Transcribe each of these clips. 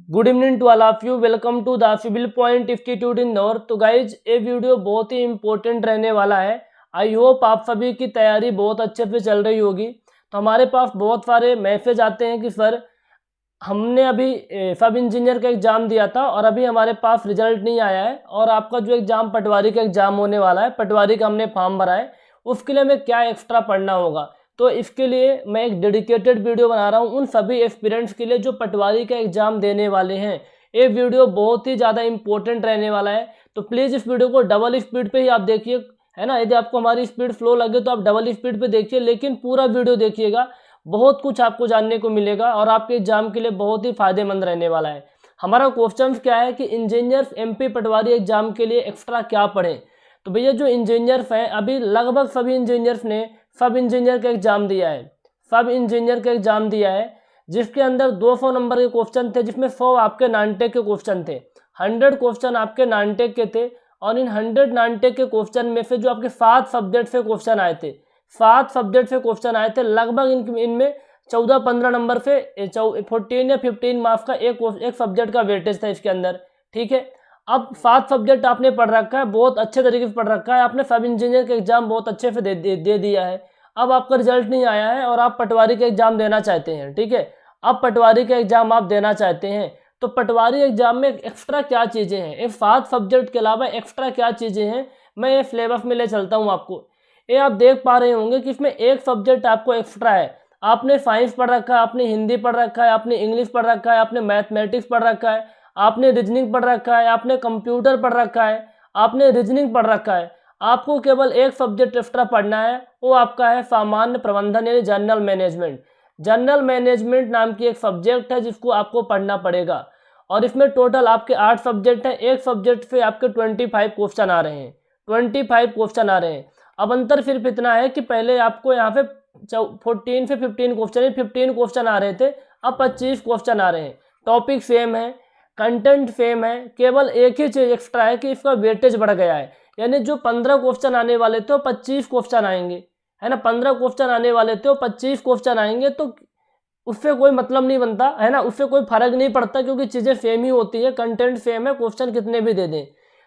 Good evening to all of you. Welcome to the Civil Point Institute Indore. तो guys ये video बहुत ही important रहने वाला है। आई होप आप सभी की तैयारी बहुत अच्छे से चल रही होगी। तो हमारे पास बहुत सारे मैसेज आते हैं कि सर हमने अभी सब इंजीनियर का एग्ज़ाम दिया था और अभी हमारे पास रिजल्ट नहीं आया है, और आपका जो एग्ज़ाम पटवारी का एग्ज़ाम होने वाला है, पटवारी का हमने फॉर्म भरा है, उसके लिए हमें क्या एक्स्ट्रा पढ़ना होगा। तो इसके लिए मैं एक डेडिकेटेड वीडियो बना रहा हूँ उन सभी एस्पिरेंट्स के लिए जो पटवारी का एग्ज़ाम देने वाले हैं। ये वीडियो बहुत ही ज़्यादा इंपॉर्टेंट रहने वाला है, तो प्लीज़ इस वीडियो को डबल स्पीड पे ही आप देखिए, है ना। यदि आपको हमारी स्पीड स्लो लगे तो आप डबल स्पीड पे देखिए, लेकिन पूरा वीडियो देखिएगा, बहुत कुछ आपको जानने को मिलेगा और आपके एग्जाम के लिए बहुत ही फायदेमंद रहने वाला है। हमारा क्वेश्चन क्या है कि इंजीनियर्स एमपी पटवारी एग्जाम के लिए एक्स्ट्रा क्या पढ़ें। तो भैया जो इंजीनियर्स हैं, अभी लगभग सभी इंजीनियर्स ने सब इंजीनियर का एग्ज़ाम दिया है, सब इंजीनियर का एग्ज़ाम दिया है, जिसके अंदर 200 नंबर के क्वेश्चन थे, जिसमें 100 आपके नॉन-टेक के क्वेश्चन थे, 100 क्वेश्चन आपके नॉन-टेक के थे। और इन 100 नॉन-टेक के क्वेश्चन में से जो आपके 7 सब्जेक्ट से क्वेश्चन आए थे, 7 सब्जेक्ट से क्वेश्चन आए थे, लगभग इनमें 14-15 नंबर से 14 या 15 मार्क्स का एक सब्जेक्ट का वेटेज था इसके अंदर। ठीक है, अब 7 सब्जेक्ट आपने पढ़ रखा है, बहुत अच्छे तरीके से पढ़ रखा है आपने, सब इंजीनियर का एग्जाम बहुत अच्छे से दे दिया है। अब आपका रिजल्ट नहीं आया है और आप पटवारी का एग्जाम देना चाहते हैं। ठीक है, अब पटवारी का एग्जाम आप देना चाहते हैं, तो पटवारी एग्जाम में एक्स्ट्रा क्या चीज़ें हैं, ये 7 सब्जेक्ट के अलावा एक्स्ट्रा क्या चीज़ें हैं, मैं ये सिलेबस में ले चलता हूँ आपको। ये आप देख पा रहे होंगे कि इसमें एक सब्जेक्ट आपको एक्स्ट्रा है। आपने साइंस पढ़ रखा है, आपने हिंदी पढ़ रखा है, आपने इंग्लिश पढ़ रखा है, आपने मैथमेटिक्स पढ़ रखा है, आपने रीजनिंग पढ़ रखा है, आपने कंप्यूटर पढ़ रखा है, आपने रीजनिंग पढ़ रखा है। आपको केवल एक सब्जेक्ट एक्स्ट्रा पढ़ना है, वो आपका है सामान्य प्रबंधन यानी जनरल मैनेजमेंट। जनरल मैनेजमेंट नाम की एक सब्जेक्ट है जिसको आपको पढ़ना पड़ेगा, और इसमें टोटल आपके 8 सब्जेक्ट हैं। एक सब्जेक्ट से आपके 25 क्वेश्चन आ रहे हैं, 25 क्वेश्चन आ रहे हैं। अब अंतर सिर्फ इतना है कि पहले आपको यहाँ पे 14 से 15 क्वेश्चन 15 क्वेश्चन आ रहे थे, अब 25 क्वेश्चन आ रहे हैं। टॉपिक सेम है, कंटेंट सेम है, केवल एक ही चीज़ एक्स्ट्रा है कि इसका वेटेज बढ़ गया है। यानी जो 15 क्वेश्चन आने वाले थे वो 25 क्वेश्चन आएंगे, है ना। 15 क्वेश्चन आने वाले थे वो 25 क्वेश्चन आएंगे, तो उससे कोई मतलब नहीं बनता, है ना, उससे कोई फर्क नहीं पड़ता, क्योंकि चीज़ें सेम ही होती है, कंटेंट सेम है, क्वेश्चन कितने भी दे दें।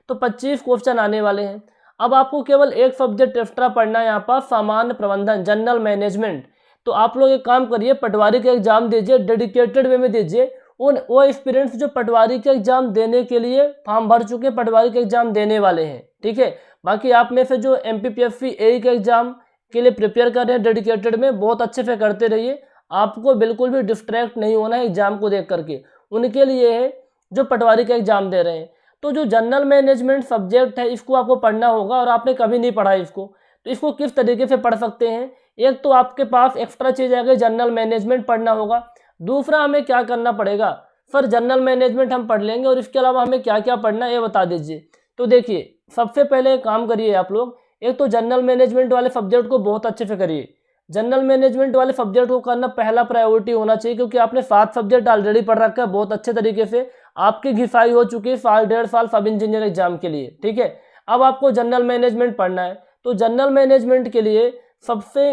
तो 25 क्वेश्चन आने वाले हैं। अब आपको केवल एक सब्जेक्ट एक्स्ट्रा पढ़ना है, यहाँ पर सामान्य प्रबंधन जनरल मैनेजमेंट। तो आप लोग एक काम करिए, पटवारी का एग्जाम दीजिए, डेडिकेटेड वे में दीजिए। वो एक्सपीरियंस जो पटवारी के एग्जाम देने के लिए फॉर्म भर चुके, पटवारी के एग्जाम देने वाले हैं। ठीक है, बाकी आप में से जो MPPSC AE के एग्जाम के लिए प्रिपेयर कर रहे हैं डेडिकेटेड में, बहुत अच्छे से करते रहिए। आपको बिल्कुल भी डिस्ट्रैक्ट नहीं होना है एग्जाम को देख करके, उनके लिए है जो पटवारी का एग्जाम दे रहे हैं। तो जो जनरल मैनेजमेंट सब्जेक्ट है, इसको आपको पढ़ना होगा, और आपने कभी नहीं पढ़ा इसको, तो इसको किस तरीके से पढ़ सकते हैं। एक तो आपके पास एक्स्ट्रा चीज़ है कि जनरल मैनेजमेंट पढ़ना होगा। दूसरा हमें क्या करना पड़ेगा, सर जनरल मैनेजमेंट हम पढ़ लेंगे और इसके अलावा हमें क्या क्या पढ़ना है ये बता दीजिए। तो देखिए, सबसे पहले एक काम करिए आप लोग, एक तो जनरल मैनेजमेंट वाले सब्जेक्ट को बहुत अच्छे से करिए। जनरल मैनेजमेंट वाले सब्जेक्ट को करना पहला प्रायोरिटी होना चाहिए, क्योंकि आपने 7 सब्जेक्ट ऑलरेडी पढ़ रखा है बहुत अच्छे तरीके से, आपकी घिसाई हो चुकी है साल 1.5 साल सब इंजीनियर एग्जाम के लिए। ठीक है, अब आपको जनरल मैनेजमेंट पढ़ना है, तो जनरल मैनेजमेंट के लिए सबसे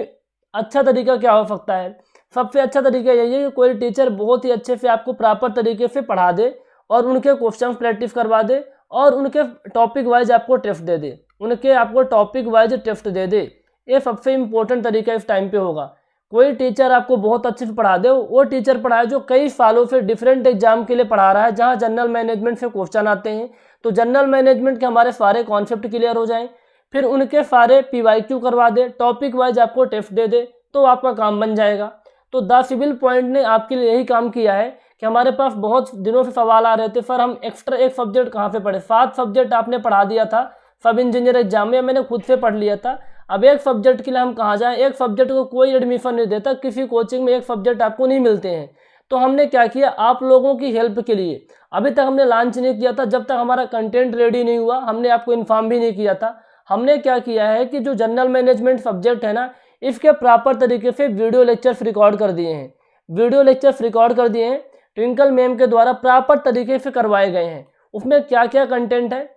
अच्छा तरीका क्या हो सकता है। सबसे अच्छा तरीका यही है कि कोई टीचर बहुत ही अच्छे से आपको प्रॉपर तरीके से पढ़ा दे और उनके क्वेश्चन प्रैक्टिस करवा दे और उनके टॉपिक वाइज आपको टेस्ट दे दे, उनके आपको टॉपिक वाइज टेस्ट दे दे। ये सबसे इम्पोर्टेंट तरीका इस टाइम पे होगा। कोई टीचर आपको बहुत अच्छे से पढ़ा दे, वो टीचर पढ़ाए जो कई सालों से डिफरेंट एग्जाम के लिए पढ़ा रहा है, जहाँ जनरल मैनेजमेंट से क्वेश्चन आते हैं, तो जनरल मैनेजमेंट के हमारे सारे कॉन्सेप्ट क्लियर हो जाएं, फिर उनके सारे PYQ करवा दे, टॉपिक वाइज आपको टेस्ट दे दे, तो आपका काम बन जाएगा। तो द सिविल पॉइंट ने आपके लिए यही काम किया है कि हमारे पास बहुत दिनों से सवाल आ रहे थे, सर हम एक्स्ट्रा एक सब्जेक्ट कहाँ से पढ़े। 7 सब्जेक्ट आपने पढ़ा दिया था सब इंजीनियर एग्जाम में, मैंने खुद से पढ़ लिया था। अब एक सब्जेक्ट के लिए हम कहाँ जाएं, एक सब्जेक्ट को कोई एडमिशन नहीं देता, किसी कोचिंग में एक सब्जेक्ट आपको नहीं मिलते हैं। तो हमने क्या किया, आप लोगों की हेल्प के लिए अभी तक हमने लॉन्च नहीं किया था, जब तक हमारा कंटेंट रेडी नहीं हुआ हमने आपको इन्फॉर्म भी नहीं किया था। हमने क्या किया है कि जो जनरल मैनेजमेंट सब्जेक्ट है ना, इसके प्रॉपर तरीके से वीडियो लेक्चर्स रिकॉर्ड कर दिए हैं, वीडियो लेक्चर्स रिकॉर्ड कर दिए हैं, ट्विंकल मैम के द्वारा प्रॉपर तरीके से करवाए गए हैं। उसमें क्या क्या कंटेंट है,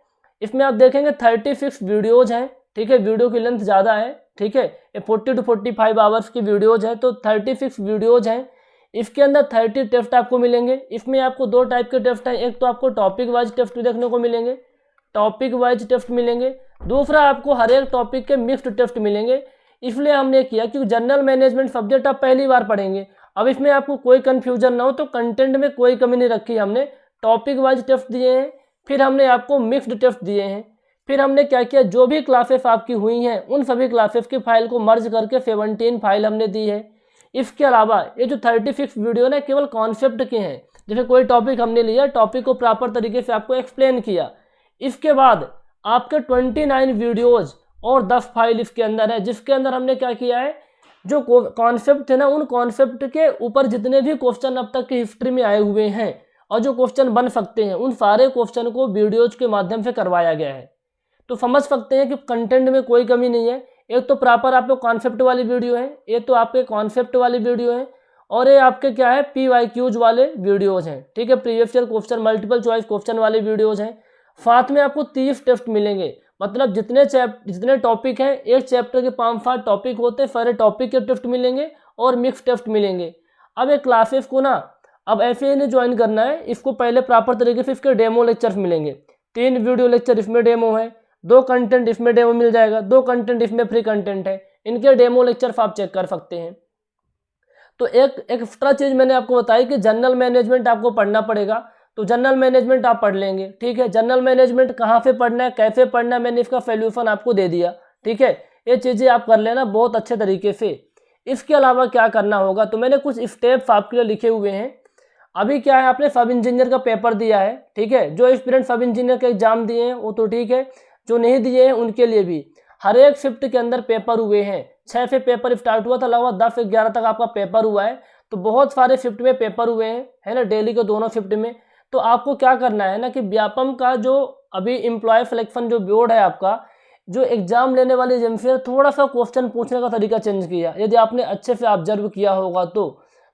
इसमें आप देखेंगे 36 वीडियोज़ हैं। ठीक है, वीडियो की लेंथ ज़्यादा है। ठीक है, ये 40 to 45 आवर्स की वीडियोज़ है, तो 36 वीडियोज़ हैं। इसके अंदर 30 टेस्ट आपको मिलेंगे। इसमें आपको दो टाइप के टेस्ट हैं, एक तो आपको टॉपिक वाइज टेस्ट देखने को मिलेंगे, टॉपिक वाइज टेस्ट मिलेंगे, दूसरा आपको हर एक टॉपिक के मिक्स्ड टेस्ट मिलेंगे। इसलिए हमने किया क्योंकि जनरल मैनेजमेंट सब्जेक्ट आप पहली बार पढ़ेंगे, अब इसमें आपको कोई कन्फ्यूजन ना हो, तो कंटेंट में कोई कमी नहीं रखी हमने। टॉपिक वाइज टेस्ट दिए हैं, फिर हमने आपको मिक्स्ड टेस्ट दिए हैं, फिर हमने क्या किया, जो भी क्लासेस आपकी हुई हैं उन सभी क्लासेस की फाइल को मर्ज करके 17 फाइल हमने दी है। इसके अलावा ये जो 36 वीडियो ना केवल कॉन्सेप्ट के हैं, जैसे कोई टॉपिक हमने लिया, टॉपिक को प्रॉपर तरीके से आपको एक्सप्लेन किया। इसके बाद आपके 29 वीडियोज़ और 10 फाइल इसके अंदर है, जिसके अंदर हमने क्या किया है, जो कॉन्सेप्ट थे ना उन कॉन्सेप्ट के ऊपर जितने भी क्वेश्चन अब तक की हिस्ट्री में आए हुए हैं और जो क्वेश्चन बन सकते हैं, उन सारे क्वेश्चन को वीडियोज़ के माध्यम से करवाया गया है। तो समझ सकते हैं कि कंटेंट में कोई कमी नहीं है। एक तो प्रॉपर आपको कॉन्सेप्ट वाली वीडियो है, ये तो आपके कॉन्सेप्ट वाली वीडियो है, और ये आपके क्या है PYQs वाले वीडियोज़ हैं, ठीक है, previous year question multiple choice question वाले वीडियोज़ हैं। साथ में आपको 30 टेस्ट मिलेंगे, मतलब जितने टॉपिक हैं, एक चैप्टर के 5-7 टॉपिक होते हैं, सारे टॉपिक के टेस्ट मिलेंगे और मिक्स टेस्ट मिलेंगे। अब एक क्लासेस को ना अब ऐसे ही नहीं ज्वाइन करना है, इसको पहले प्रॉपर तरीके से इसके डेमो लेक्चर्स मिलेंगे। 3 वीडियो लेक्चर इसमें डेमो है, 2 कंटेंट इसमें डेमो मिल जाएगा, 2 कंटेंट इसमें फ्री कंटेंट है, इनके डेमो लेक्चर आप चेक कर सकते हैं। तो एक एक्स्ट्रा चीज़ मैंने आपको बताई कि जनरल मैनेजमेंट आपको पढ़ना पड़ेगा, तो जनरल मैनेजमेंट आप पढ़ लेंगे, ठीक है। जनरल मैनेजमेंट कहाँ से पढ़ना है, कैसे पढ़ना है, मैंने इसका सॉल्यूशन आपको दे दिया, ठीक है। ये चीज़ें आप कर लेना बहुत अच्छे तरीके से। इसके अलावा क्या करना होगा, तो मैंने कुछ स्टेप्स आपके लिए लिखे हुए हैं। अभी क्या है, आपने सब इंजीनियर का पेपर दिया है, ठीक है, जो स्टूडेंट सब इंजीनियर के एग्जाम दिए हैं वो तो ठीक है, जो नहीं दिए हैं उनके लिए भी हर एक शिफ्ट के अंदर पेपर हुए हैं। 6 से पेपर स्टार्ट हुआ था, लगभग 10 से 11 तक आपका पेपर हुआ है, तो बहुत सारे शिफ्ट में पेपर हुए हैं, है ना, डेली के दोनों शिफ्ट में। तो आपको क्या करना है ना कि व्यापम का जो अभी एम्प्लॉय सिलेक्शन जो बोर्ड है आपका, जो एग्जाम लेने वाली एजेंसी है, थोड़ा सा क्वेश्चन पूछने का तरीका चेंज किया, यदि आपने अच्छे से ऑब्जर्व किया होगा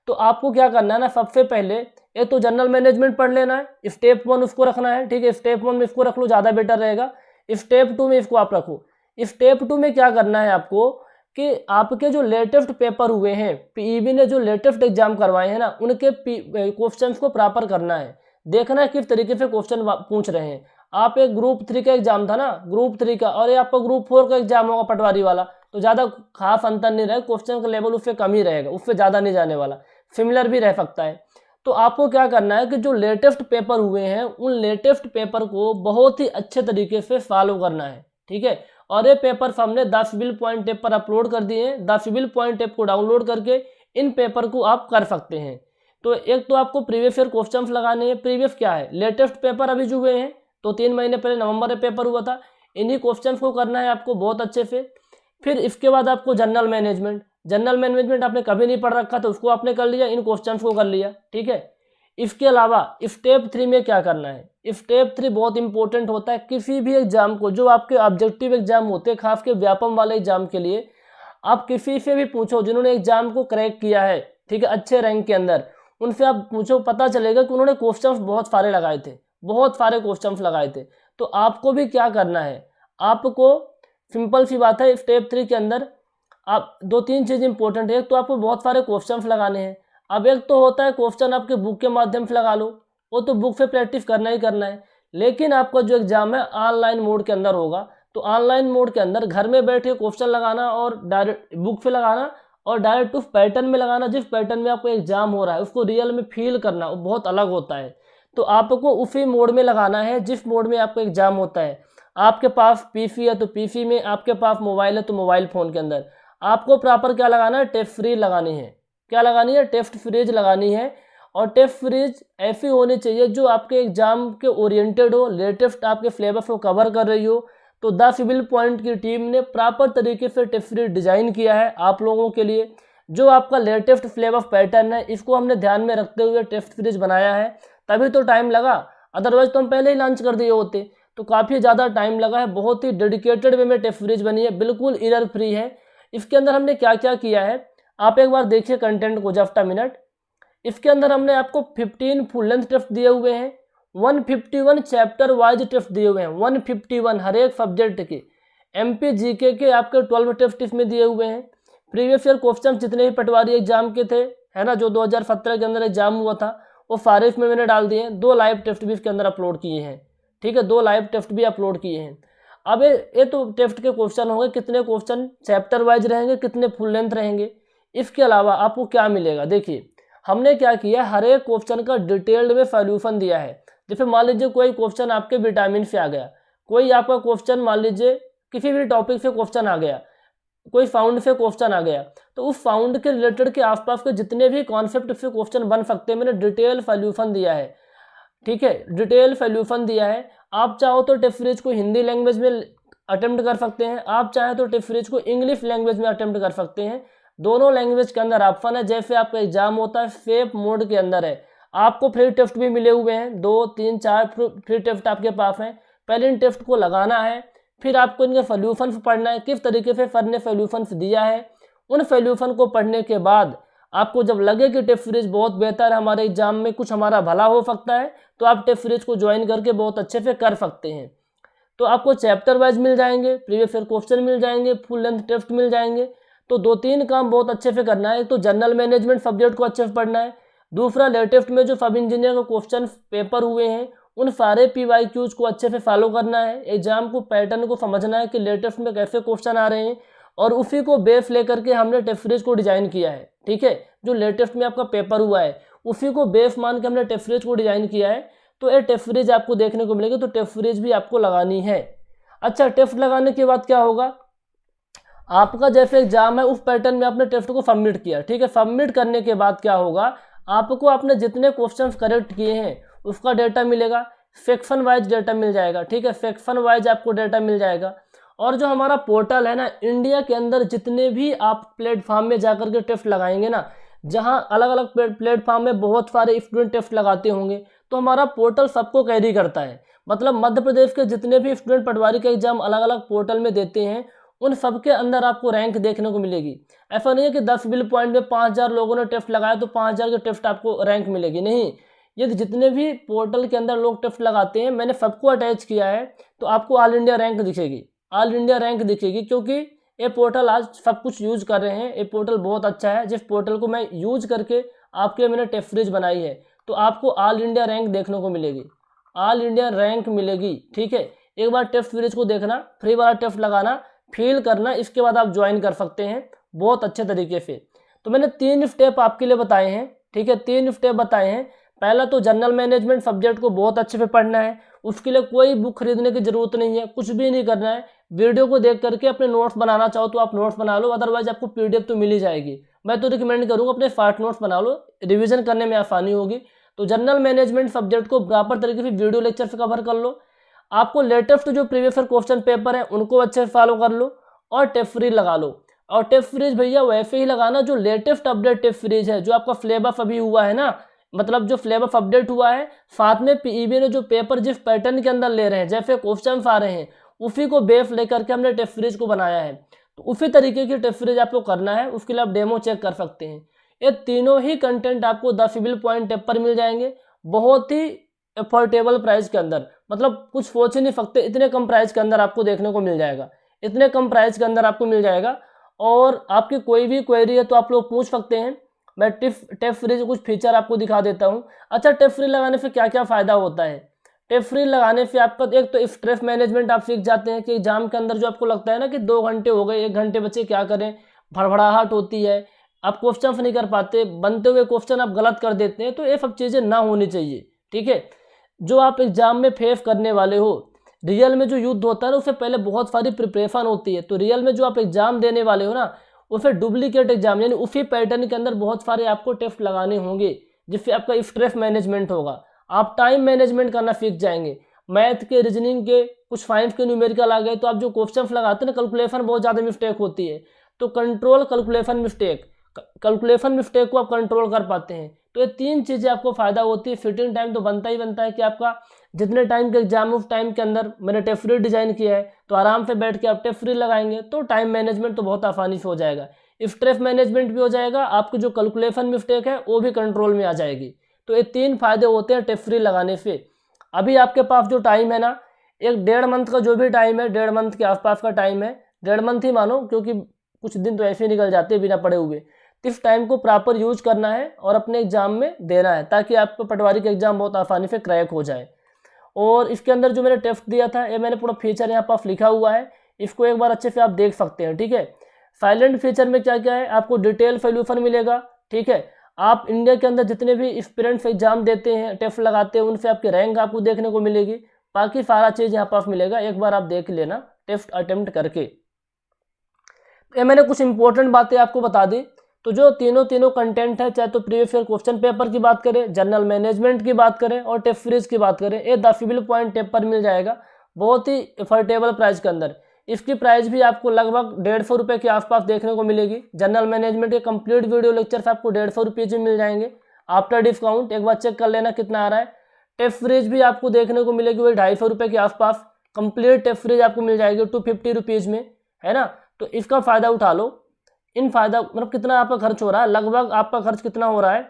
तो आपको क्या करना है ना, सबसे पहले ये तो जनरल मैनेजमेंट पढ़ लेना है, स्टेप 1 उसको रखना है, ठीक है, स्टेप 1 में इसको रख लो, ज़्यादा बेटर रहेगा। स्टेप 2 में इसको आप रखो। स्टेप 2 में क्या करना है आपको कि आपके जो लेटेस्ट पेपर हुए हैं, PEB ने जो लेटेस्ट एग्जाम करवाए हैं ना, उनके क्वेश्चंस को प्रॉपर करना है, देखना है किस तरीके से क्वेश्चन पूछ रहे हैं। आप एक ग्रुप 3 का एग्जाम था ना, ग्रुप 3 का, और ये आपका ग्रुप 4 का एग्जाम होगा पटवारी वाला, तो ज़्यादा खास अंतर नहीं रहेगा, क्वेश्चन का लेवल उससे कम ही रहेगा, उससे ज़्यादा नहीं जाने वाला, सिमिलर भी रह सकता है। तो आपको क्या करना है कि जो लेटेस्ट पेपर हुए हैं उन लेटेस्ट पेपर को बहुत ही अच्छे तरीके से फॉलो करना है, ठीक है। और ये पेपर हमने द सिविल पॉइंट ऐप पर अपलोड कर दिए हैं, द सिविल पॉइंट ऐप को डाउनलोड करके इन पेपर को आप कर सकते हैं। तो एक तो आपको प्रीवियस ईयर क्वेश्चंस लगाने हैं, प्रीवियस क्या है, लेटेस्ट पेपर अभी जो हुए हैं, तो 3 महीने पहले नवंबर में पेपर हुआ था, इन्हीं क्वेश्चंस को करना है आपको बहुत अच्छे से। फिर इसके बाद आपको जनरल मैनेजमेंट आपने कभी नहीं पढ़ रखा तो उसको आपने कर लिया, इन क्वेश्चंस को कर लिया, ठीक है। इसके अलावा स्टेप 3 में क्या करना है, स्टेप 3 बहुत इंपॉर्टेंट होता है किसी भी एग्जाम को, जो आपके ऑब्जेक्टिव एग्जाम होते हैं, खास के व्यापम वाले एग्जाम के लिए, आप किसी से भी पूछो जिन्होंने एग्जाम को क्रैक किया है, ठीक है, अच्छे रैंक के अंदर, उनसे आप पूछो, पता चलेगा कि उन्होंने क्वेश्चंस बहुत सारे लगाए थे, बहुत सारे क्वेश्चंस लगाए थे। तो आपको भी क्या करना है, आपको सिंपल सी बात है, स्टेप 3 के अंदर आप 2-3 चीज़ इंपॉर्टेंट है। एक तो आपको बहुत सारे क्वेश्चंस लगाने हैं। अब एक तो होता है क्वेश्चन आपके बुक के माध्यम से लगा लो, वो तो बुक से प्रैक्टिस करना ही करना है, लेकिन आपका जो एग्जाम है ऑनलाइन मोड के अंदर होगा, तो ऑनलाइन मोड के अंदर घर में बैठे क्वेश्चन लगाना और डायरेक्ट बुक से लगाना और डायरेक्ट उस पैटर्न में लगाना, जिस पैटर्न में आपको एग्जाम हो रहा है उसको रियल में फील करना, वो बहुत अलग होता है। तो आपको उसी मोड में लगाना है जिस मोड में आपका एग्जाम होता है। आपके पास PC है तो PC में, आपके पास मोबाइल है तो मोबाइल फ़ोन के अंदर आपको प्रॉपर क्या लगाना है, टेस्ट सीरीज लगानी है। क्या लगानी है, टेस्ट सीरीज लगानी है। और टेस्ट सीरीज ऐसी होनी चाहिए जो आपके एग्जाम के ओरिएंटेड हो, लेटेस्ट आपके सिलेबस को कवर कर रही हो। तो द सिविल पॉइंट की टीम ने प्रॉपर तरीके से टेस्ट सीरीज डिज़ाइन किया है आप लोगों के लिए। जो आपका लेटेस्ट सिलेबस पैटर्न है इसको हमने ध्यान में रखते हुए टेस्ट सीरीज बनाया है, तभी तो टाइम लगा, अदरवाइज तो हम पहले ही लॉन्च कर दिए होते। तो काफ़ी ज़्यादा टाइम लगा है, बहुत ही डेडिकेटेड वे में टेस्ट सीरीज बनी है, बिल्कुल एरर फ्री है। इसके अंदर हमने क्या क्या किया है आप एक बार देखिए कंटेंट को, जस्ट अ मिनट। इसके अंदर हमने आपको 15 फुल लेंथ टेस्ट दिए हुए हैं, 151 चैप्टर वाइज टेस्ट दिए हुए हैं, 151 हर एक सब्जेक्ट के। MP GK के आपके 12 टेस्ट इसमें दिए हुए हैं। प्रीवियस ईयर क्वेश्चन जितने भी पटवारी एग्जाम के थे, है ना, जो 2017 के अंदर एग्जाम हुआ था वो फारिफ में मैंने डाल दिए हैं। 2 लाइव टेस्ट भी इसके अंदर अपलोड किए हैं, ठीक है, 2 लाइव टेस्ट भी अपलोड किए हैं। अब ये तो टेस्ट के क्वेश्चन होंगे, कितने क्वेश्चन चैप्टर वाइज रहेंगे, कितने फुल लेंथ रहेंगे। इसके अलावा आपको क्या मिलेगा, देखिए हमने क्या किया, हर एक क्वेश्चन का डिटेल्ड में सॉल्यूशन दिया है। जैसे मान लीजिए कोई क्वेश्चन आपके विटामिन से आ गया, कोई आपका क्वेश्चन मान लीजिए किसी भी टॉपिक से क्वेश्चन आ गया, कोई फाउंड से क्वेश्चन आ गया, तो उस फाउंड के रिलेटेड के आसपास के जितने भी कॉन्सेप्ट से क्वेश्चन बन सकते हैं मैंने डिटेल सॉल्यूशन दिया है, ठीक है, डिटेल सॉल्यूशन दिया है। आप चाहो तो टेस्ट सीरीज को हिंदी लैंग्वेज में अटेम्प्ट कर सकते हैं, आप चाहे तो टेस्ट सीरीज को इंग्लिश लैंग्वेज में अटेम्प्ट कर सकते हैं। दोनों लैंग्वेज के अंदर ऑप्शन है। जैसे आपका एग्जाम होता है सेफ मोड के अंदर है, आपको फ्री टेस्ट भी मिले हुए हैं, 2 3 4 फ्री टेस्ट आपके पास हैं। पहले इन टेस्ट को लगाना है, फिर आपको इनके सॉल्यूशंस पढ़ना है, किस तरीके से सर ने सॉल्यूशंस दिया है। उन सॉल्यूशन को पढ़ने के बाद आपको जब लगे कि टेस्ट सीरीज बहुत बेहतर है, हमारे एग्जाम में कुछ हमारा भला हो सकता है, तो आप टेस्ट सीरीज को ज्वाइन करके बहुत अच्छे से कर सकते हैं। तो आपको चैप्टर वाइज मिल जाएंगे, प्रीवियस ईयर क्वेश्चन मिल जाएंगे, फुल लेंथ टेस्ट मिल जाएंगे। तो 2-3 काम बहुत अच्छे से करना है। तो जनरल मैनेजमेंट सब्जेक्ट को अच्छे से पढ़ना है, दूसरा लेटेस्ट में जो सब इंजीनियर के क्वेश्चन पेपर हुए हैं उन सारे PYQs को अच्छे से फॉलो करना है। एग्जाम को पैटर्न को समझना है कि लेटेस्ट में कैसे क्वेश्चन आ रहे हैं, और उसी को बेस लेकर के हमने टेस्ट सीरीज को डिजाइन किया है, ठीक है। जो लेटेस्ट में आपका पेपर हुआ है उसी को बेस मान के हमने टेस्ट सीरीज को डिजाइन किया है। तो ये टेस्ट सीरीज आपको देखने को मिलेगी, तो टेस्ट सीरीज भी आपको लगानी है। अच्छा, टेस्ट लगाने के बाद क्या होगा, आपका जैसे एग्जाम है उस पैटर्न में आपने टेस्ट को सबमिट किया, ठीक है। सबमिट करने के बाद क्या होगा, आपको आपने जितने क्वेश्चंस करेक्ट किए हैं उसका डेटा मिलेगा, सेक्शन वाइज डेटा मिल जाएगा, ठीक है, सेक्शन वाइज आपको डेटा मिल जाएगा। और जो हमारा पोर्टल है ना, इंडिया के अंदर जितने भी आप प्लेटफॉर्म में जाकर के टेस्ट लगाएंगे ना, जहां अलग अलग प्लेटफॉर्म में बहुत सारे स्टूडेंट टेस्ट लगाते होंगे, तो हमारा पोर्टल सबको कैरी करता है। मतलब मध्य प्रदेश के जितने भी स्टूडेंट पटवारी का एग्जाम अलग अलग पोर्टल में देते हैं, उन सबके अंदर आपको रैंक देखने को मिलेगी। ऐसा नहीं है कि 10 बिल पॉइंट में 5000 लोगों ने टेस्ट लगाया तो 5000 के टेस्ट आपको रैंक मिलेगी, नहीं। ये जितने भी पोर्टल के अंदर लोग टेस्ट लगाते हैं मैंने सबको अटैच किया है, तो आपको ऑल इंडिया रैंक दिखेगी, ऑल इंडिया रैंक दिखेगी। क्योंकि ये पोर्टल आज सब कुछ यूज कर रहे हैं, ये पोर्टल बहुत अच्छा है। जिस पोर्टल को मैं यूज करके आपके लिए मैंने टेस्ट सीरीज बनाई है, तो आपको ऑल इंडिया रैंक देखने को मिलेगी, ऑल इंडिया रैंक मिलेगी, ठीक है। एक बार टेस्ट सीरीज को देखना, फ्री वाला टेस्ट लगाना, फील करना, इसके बाद आप ज्वाइन कर सकते हैं बहुत अच्छे तरीके से। तो मैंने 3 स्टेप आपके लिए बताए हैं, ठीक है, 3 स्टेप बताए हैं। पहला तो जनरल मैनेजमेंट सब्जेक्ट को बहुत अच्छे से पढ़ना है, उसके लिए कोई बुक खरीदने की जरूरत नहीं है, कुछ भी नहीं करना है। वीडियो को देख करके अपने नोट्स बनाना चाहो तो आप नोट्स बना लो, अदरवाइज आपको PDF तो मिल ही जाएगी। मैं तो रिकमेंड करूँगा अपने फास्ट नोट्स बना लो, रिविजन करने में आसानी होगी। तो जनरल मैनेजमेंट सब्जेक्ट को प्रॉपर तरीके से वीडियो लेक्चर से कवर कर लो। आपको लेटेस्ट जो प्रीवियस ईयर क्वेश्चन पेपर है उनको अच्छे से फॉलो कर लो, और टेस्ट सीरीज लगा लो। और टेस्ट सीरीज भैया वैसे ही लगाना जो लेटेस्ट अपडेट टेस्ट सीरीज है, जो आपका सिलेबस अभी हुआ है ना, मतलब जो सिलेबस अपडेट हुआ है, साथ में PEB ने जो पेपर जिस पैटर्न के अंदर ले रहे हैं, जैसे क्वेश्चन आ रहे हैं, उसी को बेस लेकर के हमने टेस्ट सीरीज को बनाया है। तो उसी तरीके की टेस्ट सीरीज आपको करना है, उसके लिए आप डेमो चेक कर सकते हैं। ये तीनों ही कंटेंट आपको 10 सिविल पॉइंट टेप पर मिल जाएंगे, बहुत ही अफोर्डेबल प्राइस के अंदर। मतलब कुछ सोच ही नहीं सकते, इतने कम प्राइस के अंदर आपको देखने को मिल जाएगा, इतने कम प्राइस के अंदर आपको मिल जाएगा। और आपकी कोई भी क्वेरी है तो आप लोग पूछ सकते हैं। मैं टेस्ट सीरीज कुछ फीचर आपको दिखा देता हूँ। अच्छा, टेस्ट सीरीज लगाने से क्या क्या फ़ायदा होता है। टेस्ट सीरीज लगाने से आपका एक तो स्ट्रेस मैनेजमेंट आप सीख जाते हैं कि एग्जाम के अंदर जो आपको लगता है ना कि 2 घंटे हो गए, 1 घंटे बचे, क्या करें, भड़बड़ाहट होती है, आप क्वेश्चन नहीं कर पाते, बनते हुए क्वेश्चन आप गलत कर देते हैं, तो ये सब चीज़ें ना होनी चाहिए, ठीक है। जो आप एग्जाम में फेस करने वाले हो, रियल में जो युद्ध होता है ना, उससे पहले बहुत सारी प्रिपरेशन होती है। तो रियल में जो आप एग्जाम देने वाले हो ना, उसे डुप्लीकेट एग्जाम यानी उसी पैटर्न के अंदर बहुत सारे आपको टेस्ट लगाने होंगे, जिससे आपका स्ट्रेस मैनेजमेंट होगा, आप टाइम मैनेजमेंट करना सीख जाएंगे। मैथ के, रीजनिंग के, कुछ साइंस के न्यूमेरिकल आ गए, तो आप जो क्वेश्चन लगाते हैं ना, कैलकुलेशन बहुत ज़्यादा मिस्टेक होती है, तो कंट्रोल कैलकुलेशन मिस्टेक को आप कंट्रोल कर पाते हैं। तो ये 3 चीज़ें आपको फ़ायदा होती है। फिटिंग टाइम तो बनता ही बनता है कि आपका जितने टाइम के एग्जाम उस टाइम के अंदर मैंने टेस्ट सीरीज डिजाइन किया है, तो आराम से बैठ के आप टेस्ट सीरीज लगाएंगे तो टाइम मैनेजमेंट तो बहुत आसानी से हो जाएगा, स्ट्रेस मैनेजमेंट भी हो जाएगा, आपकी जो कैलकुलेशन मिस्टेक है वो भी कंट्रोल में आ जाएगी। तो ये 3 फायदे होते हैं टेस्ट सीरीज लगाने से। अभी आपके पास जो टाइम है ना, 1-1.5 मंथ का जो भी टाइम है, 1.5 मंथ के आसपास का टाइम है, 1.5 मंथ ही मानो, क्योंकि कुछ दिन तो ऐसे ही निकल जाते हैं बिना पढ़े हुए। तो इस टाइम को प्रॉपर यूज करना है और अपने एग्जाम में देना है, ताकि आपका पटवारी का एग्जाम बहुत आसानी से क्रैक हो जाए। और इसके अंदर जो मैंने टेस्ट दिया था, ये मैंने पूरा फीचर यहाँ पर लिखा हुआ है, इसको एक बार अच्छे से आप देख सकते हैं। ठीक है, साइलेंट फीचर में क्या क्या है, आपको डिटेल सॉल्यूशन मिलेगा। ठीक है, आप इंडिया के अंदर जितने भी एस्पिरेंट्स एग्जाम देते हैं, टेस्ट लगाते हैं, उनसे आपकी रैंक आपको देखने को मिलेगी। बाकी सारा चीज़ यहाँ पास मिलेगा, एक बार आप देख लेना टेस्ट अटेम्प्ट करके। ये मैंने कुछ इंपॉर्टेंट बातें आपको बता दी। तो जो तीनों कंटेंट है, चाहे तो प्रीवियस ईयर क्वेश्चन पेपर की बात करें, जनरल मैनेजमेंट की बात करें और टेस्ट सीरीज की बात करें, ये द सिविल पॉइंट टेप पर मिल जाएगा बहुत ही अफोर्डेबल प्राइस के अंदर। इसकी प्राइस भी आपको लगभग 150 रुपये के आसपास देखने को मिलेगी। जनरल मैनेजमेंट के कंप्लीट वीडियो लेक्चर्स आपको 150 रुपीज़ में मिल जाएंगे आफ्टर डिस्काउंट। एक बार चेक कर लेना कितना आ रहा है। टेस्ट सीरीज भी आपको देखने को मिलेगी वही 250 रुपये के आसपास। कंप्लीट टेस्ट सीरीज आपको मिल जाएगी 250 रुपीज़ में, है ना। तो इसका फ़ायदा उठा लो। इन फायदा मतलब कितना आपका खर्च हो रहा है, लगभग आपका खर्च कितना हो रहा है,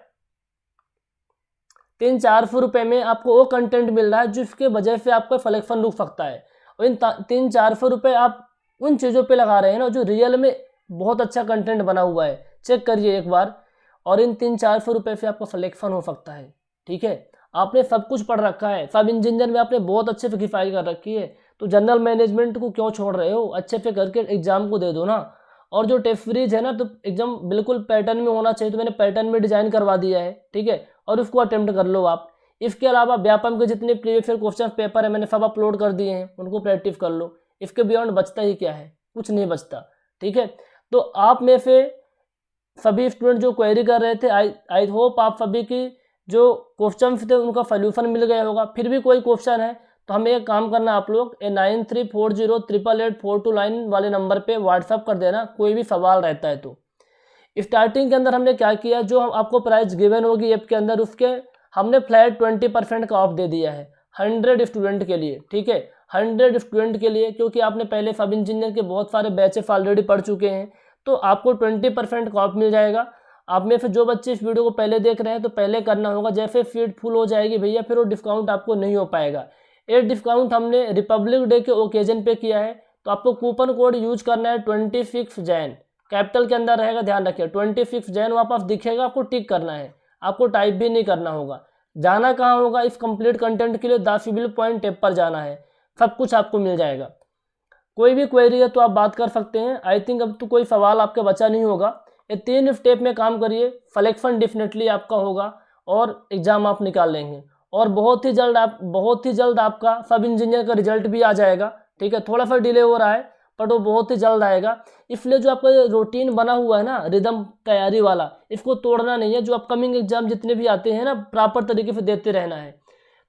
300-400 रुपये में आपको वो कंटेंट मिल रहा है जिसके वजह से आपका सिलेक्शन रुक सकता है। और इन 300-400 रुपये आप उन चीज़ों पे लगा रहे हैं ना जो रियल में बहुत अच्छा कंटेंट बना हुआ है। चेक करिए एक बार, और इन 300-400 रुपये से आपका सिलेक्शन हो सकता है। ठीक है, आपने सब कुछ पढ़ रखा है, सब इंजीनियर में आपने बहुत अच्छे से किफायत कर रखी है, तो जनरल मैनेजमेंट को क्यों छोड़ रहे हो, अच्छे से करके एग्जाम को दे दो ना। और जो टेस्ट सीरीज है ना, तो एग्जाम बिल्कुल पैटर्न में होना चाहिए, तो मैंने पैटर्न में डिजाइन करवा दिया है। ठीक है, और उसको अटेम्प्ट कर लो आप। इसके अलावा व्यापम के जितने प्रीवियस ईयर क्वेश्चन पेपर है मैंने सब अपलोड कर दिए हैं, उनको प्रैक्टिस कर लो। इसके बियॉन्ड बचता ही क्या है, कुछ नहीं बचता। ठीक है, तो आप में से सभी स्टूडेंट जो क्वेरी कर रहे थे, आई होप आप सभी की जो क्वेश्चन थे उनका सोल्यूशन मिल गया होगा। फिर भी कोई क्वेश्चन है तो हमें एक काम करना, आप लोग 9340888429 वाले नंबर पे व्हाट्सअप कर देना, कोई भी सवाल रहता है तो। स्टार्टिंग के अंदर हमने क्या किया, जो हम आपको प्राइस गिवन होगी ऐप के अंदर, उसके हमने फ्लैट 20% का ऑफ दे दिया है 100 स्टूडेंट के लिए। ठीक है, 100 स्टूडेंट के लिए, क्योंकि आपने पहले सब इंजीनियर के बहुत सारे बैचेस ऑलरेडी पढ़ चुके हैं, तो आपको 20% का ऑफ मिल जाएगा। आप में से जो बच्चे इस वीडियो को पहले देख रहे हैं तो पहले करना होगा, जैसे सीट फुल हो जाएगी भैया फिर वो डिस्काउंट आपको नहीं हो पाएगा। ये डिस्काउंट हमने रिपब्लिक डे के ओकेजन पे किया है, तो आपको कूपन कोड यूज करना है 26 जैन, कैपिटल के अंदर रहेगा, ध्यान रखिए 26 जैन वहाँ पर दिखेगा, आपको टिक करना है, आपको टाइप भी नहीं करना होगा। जाना कहाँ होगा इस कंप्लीट कंटेंट के लिए, द सिविल पॉइंट टेप पर जाना है, सब कुछ आपको मिल जाएगा। कोई भी क्वेरी है तो आप बात कर सकते हैं। आई थिंक अब तो कोई सवाल आपका बचा नहीं होगा। ये 3 स्टेप में काम करिए, सिलेक्शन डेफिनेटली आपका होगा और एग्ज़ाम आप निकाल लेंगे। और बहुत ही जल्द आपका सब इंजीनियर का रिजल्ट भी आ जाएगा। ठीक है, थोड़ा सा डिले हो रहा है बट वो बहुत ही जल्द आएगा। इसलिए जो आपका रूटीन बना हुआ है ना रिदम तैयारी वाला, इसको तोड़ना नहीं है। जो अपकमिंग एग्जाम जितने भी आते हैं ना, प्रॉपर तरीके से देते रहना है।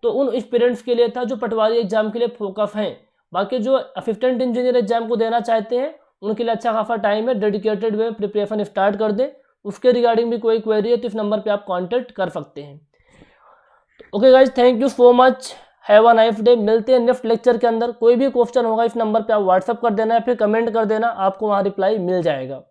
तो उन एस्पिरेंट्स के लिए था जो पटवारी एग्जाम के लिए फोकस हैं। बाकी जो असिस्टेंट इंजीनियर एग्जाम को देना चाहते हैं उनके लिए अच्छा खासा टाइम है, डेडिकेटेड वे प्रिपरेशन स्टार्ट कर दें। उसके रिगार्डिंग भी कोई क्वेरी है तो इस नंबर पे आप कांटेक्ट कर सकते हैं। Okay guys, thank you so much, have a nice day. मिलते हैं नेक्स्ट लेक्चर के अंदर। कोई भी क्वेश्चन होगा इस नंबर पे आप व्हाट्सअप कर देना या फिर कमेंट कर देना, आपको वहाँ रिप्लाई मिल जाएगा।